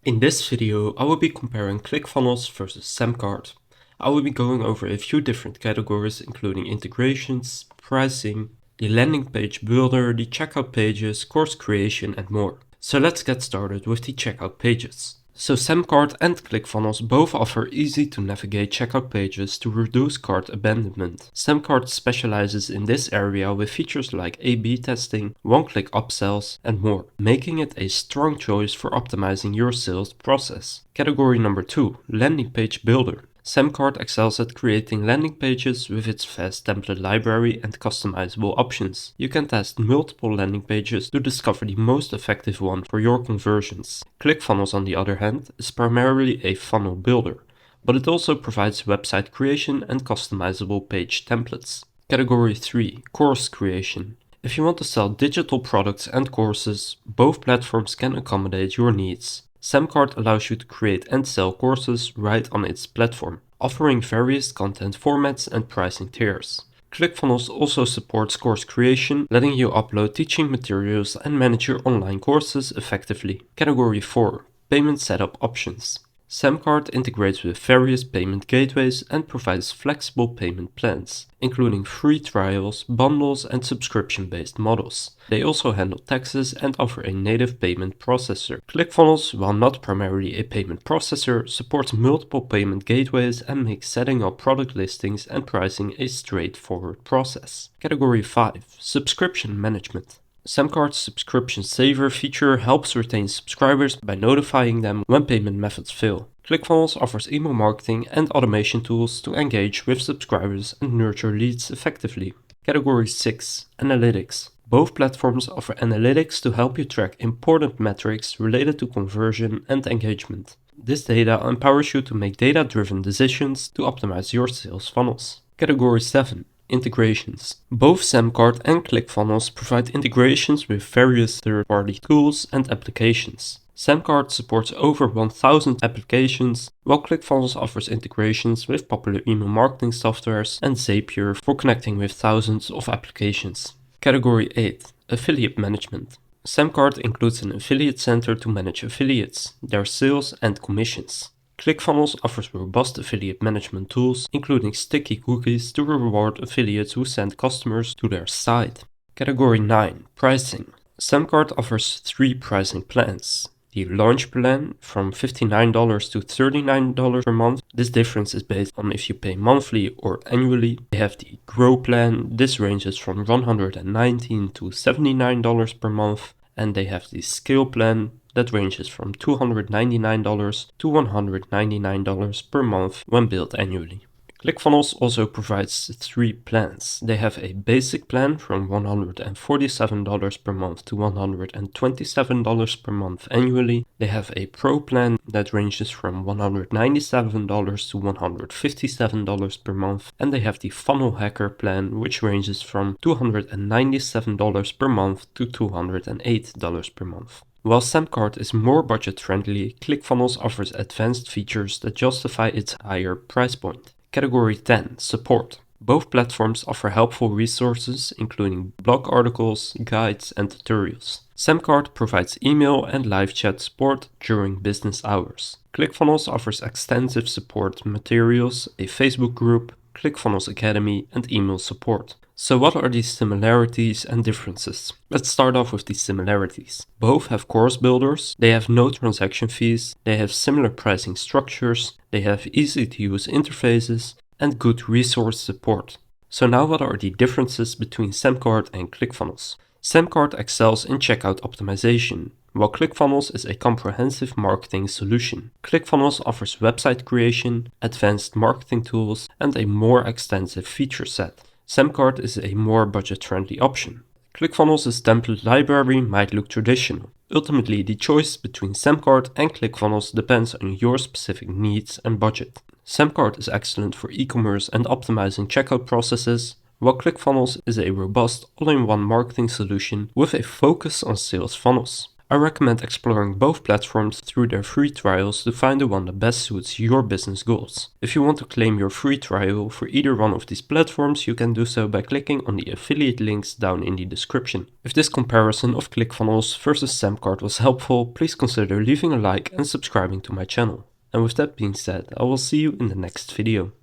In this video, I will be comparing ClickFunnels versus SamCart. I will be going over a few different categories including integrations, pricing, the landing page builder, the checkout pages, course creation and more. So let's get started with the checkout pages. So SamCart and ClickFunnels both offer easy to navigate checkout pages to reduce cart abandonment. SamCart specializes in this area with features like A/B testing, one-click upsells and more, making it a strong choice for optimizing your sales process. Category number 2, landing page builder. SamCart excels at creating landing pages with its vast template library and customizable options. You can test multiple landing pages to discover the most effective one for your conversions. ClickFunnels, on the other hand, is primarily a funnel builder, but it also provides website creation and customizable page templates. Category 3, course creation. If you want to sell digital products and courses, both platforms can accommodate your needs. SamCart allows you to create and sell courses right on its platform, offering various content formats and pricing tiers. ClickFunnels also supports course creation, letting you upload teaching materials and manage your online courses effectively. Category 4, payment setup options. SamCart integrates with various payment gateways and provides flexible payment plans, including free trials, bundles, and subscription-based models. They also handle taxes and offer a native payment processor. ClickFunnels, while not primarily a payment processor, supports multiple payment gateways and makes setting up product listings and pricing a straightforward process. Category 5, subscription management. SamCart's subscription saver feature helps retain subscribers by notifying them when payment methods fail. ClickFunnels offers email marketing and automation tools to engage with subscribers and nurture leads effectively. Category 6, analytics. Both platforms offer analytics to help you track important metrics related to conversion and engagement. This data empowers you to make data-driven decisions to optimize your sales funnels. Category 7, integrations. Both SamCart and ClickFunnels provide integrations with various third-party tools and applications. SamCart supports over 1,000 applications, while ClickFunnels offers integrations with popular email marketing softwares and Zapier for connecting with thousands of applications. Category 8, affiliate management. SamCart includes an affiliate center to manage affiliates, their sales and commissions. ClickFunnels offers robust affiliate management tools, including sticky cookies to reward affiliates who send customers to their site. Category 9, pricing. SamCart offers 3 pricing plans. The launch plan from $59 to $39 per month. This difference is based on if you pay monthly or annually. They have the Grow plan. This ranges from $119 to $79 per month. And they have the Scale plan that ranges from $299 to $199 per month when billed annually. ClickFunnels also provides 3 plans. They have a basic plan from $147 per month to $127 per month annually. They have a Pro plan that ranges from $197 to $157 per month. And they have the Funnel Hacker plan, which ranges from $297 per month to $208 per month. While SamCart is more budget-friendly, ClickFunnels offers advanced features that justify its higher price point. Category 10, support. Both platforms offer helpful resources, including blog articles, guides, and tutorials. SamCart provides email and live chat support during business hours. ClickFunnels offers extensive support materials, a Facebook group, ClickFunnels Academy, and email support. So what are the similarities and differences? Let's start off with the similarities. Both have course builders, they have no transaction fees, they have similar pricing structures, they have easy to use interfaces, and good resource support. So now what are the differences between SamCart and ClickFunnels? SamCart excels in checkout optimization, while ClickFunnels is a comprehensive marketing solution. ClickFunnels offers website creation, advanced marketing tools, and a more extensive feature set. SamCart is a more budget-friendly option. ClickFunnels' template library might look traditional. Ultimately, the choice between SamCart and ClickFunnels depends on your specific needs and budget. SamCart is excellent for e-commerce and optimizing checkout processes, while ClickFunnels is a robust all-in-one marketing solution with a focus on sales funnels. I recommend exploring both platforms through their free trials to find the one that best suits your business goals. If you want to claim your free trial for either one of these platforms, you can do so by clicking on the affiliate links down in the description. If this comparison of ClickFunnels versus SamCart was helpful, please consider leaving a like and subscribing to my channel. And with that being said, I will see you in the next video.